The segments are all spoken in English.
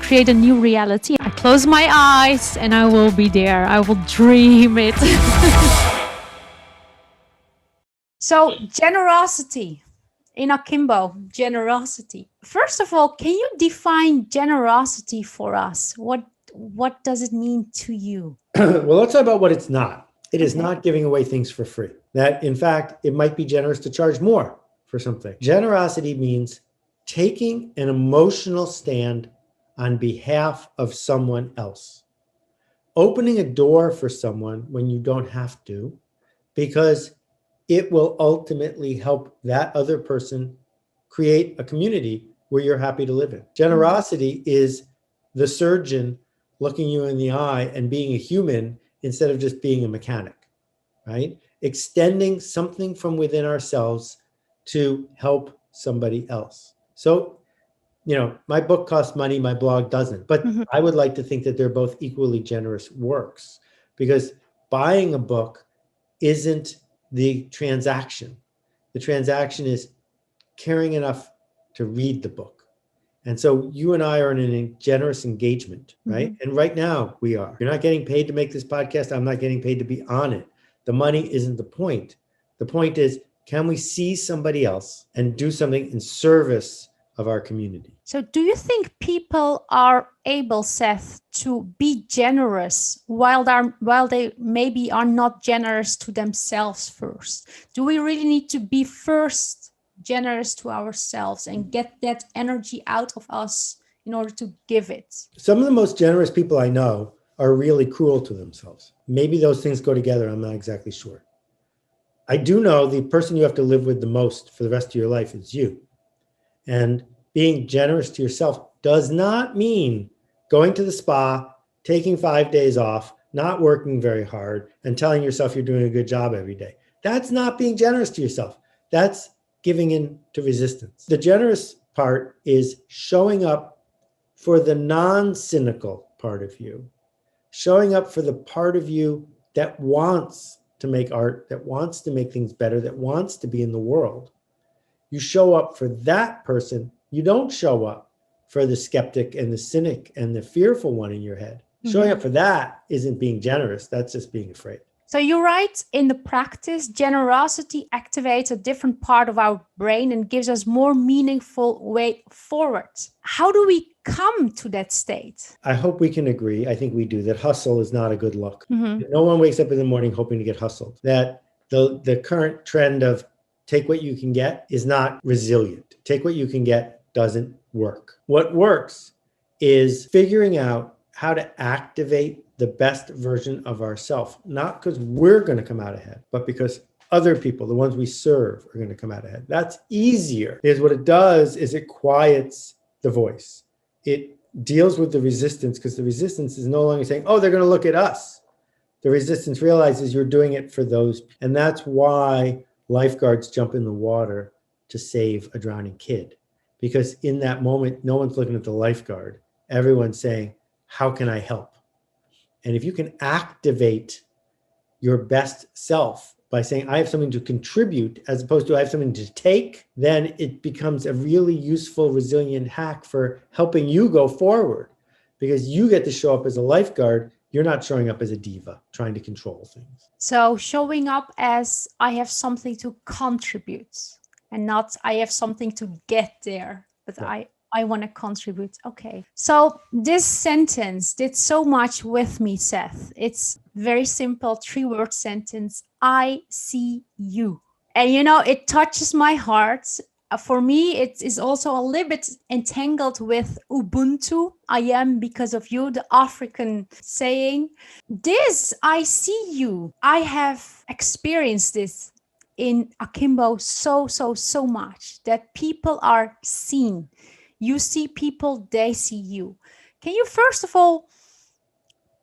create a new reality. I close my eyes and I will be there. I will dream it. So generosity in Akimbo, generosity. First of all, can you define generosity for us? What does it mean to you? Well, let's talk about what it's not. It is not giving away things for free. That, in fact, it might be generous to charge more for something. Generosity means taking an emotional stand on behalf of someone else. Opening a door for someone when you don't have to, because it will ultimately help that other person create a community where you're happy to live in. Generosity is the surgeon looking you in the eye and being a human instead of just being a mechanic, right? Extending something from within ourselves to help somebody else. So, my book costs money, my blog doesn't, but I would like to think that they're both equally generous works, because buying a book isn't the transaction. The transaction is caring enough to read the book. And so you and I are in a generous engagement, right? And right now we are. You're not getting paid to make this podcast. I'm not getting paid to be on it. The money isn't the point. The point is, can we see somebody else and do something in service of our community? So do you think people are able, Seth, to be generous while they maybe are not generous to themselves first? Do we really need to be first generous to ourselves and get that energy out of us in order to give it? Some of the most generous people I know are really cruel to themselves. Maybe those things go together. I'm not exactly sure. I do know the person you have to live with the most for the rest of your life is you. And being generous to yourself does not mean going to the spa, taking 5 days off, not working very hard, and telling yourself you're doing a good job every day. That's not being generous to yourself. That's giving in to resistance. The generous part is showing up for the non-cynical part of you, showing up for the part of you that wants to make art, that wants to make things better, that wants to be in the world. You show up for that person. You don't show up for the skeptic and the cynic and the fearful one in your head. Showing up for that isn't being generous. That's just being afraid. So you're right. In the practice, generosity activates a different part of our brain and gives us more meaningful way forward. How do we come to that state? I hope we can agree, I think we do, that hustle is not a good look. No one wakes up in the morning hoping to get hustled. That the current trend of take what you can get is not resilient. Take what you can get doesn't work. What works is figuring out how to activate the best version of ourselves, not because we're going to come out ahead, but because other people, the ones we serve, are going to come out ahead. That's easier, because what it does is it quiets the voice. It deals with the resistance, because the resistance is no longer saying, oh, they're going to look at us. The resistance realizes you're doing it for those. And that's why lifeguards jump in the water to save a drowning kid. Because in that moment, no one's looking at the lifeguard. Everyone's saying, how can I help? And if you can activate your best self by saying, I have something to contribute, as opposed to I have something to take, then it becomes a really useful, resilient hack for helping you go forward. Because you get to show up as a lifeguard. You're not showing up as a diva trying to control things. So showing up as I have something to contribute and not I have something to get there, but yeah. I want to contribute. Okay. So this sentence did so much with me, Seth. It's very simple, 3-word sentence. I see you. And it touches my heart. For me, it is also a little bit entangled with Ubuntu. I am because of you, the African saying. This, I see you. I have experienced this in Akimbo so much, that people are seen. You see people, they see you. Can you first of all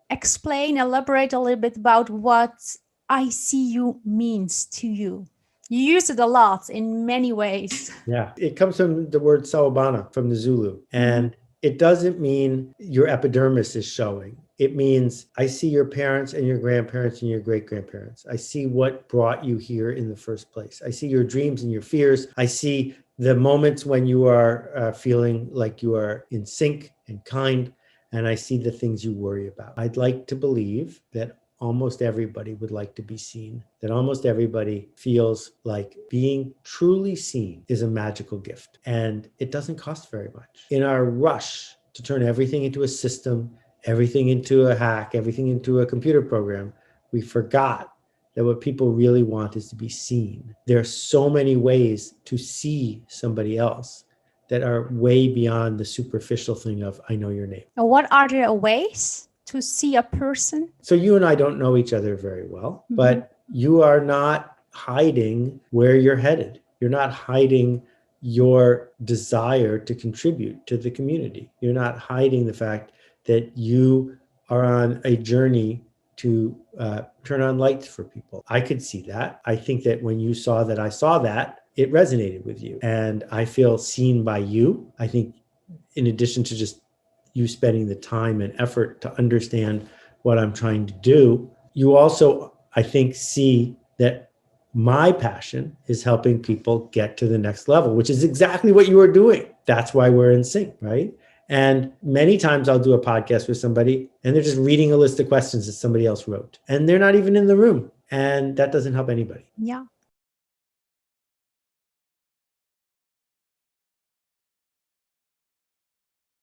elaborate a little bit about what I see you means to you? You use it a lot in many ways. Yeah, it comes from the word sawubona from the Zulu. And it doesn't mean your epidermis is showing. It means I see your parents and your grandparents and your great-grandparents. I see what brought you here in the first place. I see your dreams and your fears. I see the moments when you are feeling like you are in sync and kind, and I see the things you worry about. I'd like to believe that almost everybody would like to be seen, that almost everybody feels like being truly seen is a magical gift, and it doesn't cost very much. In our rush to turn everything into a system, everything into a hack, everything into a computer program, we forgot that what people really want is to be seen. There are so many ways to see somebody else that are way beyond the superficial thing of, I know your name. And what are the ways to see a person? So you and I don't know each other very well, but you are not hiding where you're headed. You're not hiding your desire to contribute to the community. You're not hiding the fact that you are on a journey to turn on lights for people. I could see that. I think that when you saw that I saw that, it resonated with you. And I feel seen by you. I think in addition to just you spending the time and effort to understand what I'm trying to do, you also, I think, see that my passion is helping people get to the next level, which is exactly what you are doing. That's why we're in sync, right? And many times I'll do a podcast with somebody and they're just reading a list of questions that somebody else wrote and they're not even in the room. And that doesn't help anybody. Yeah.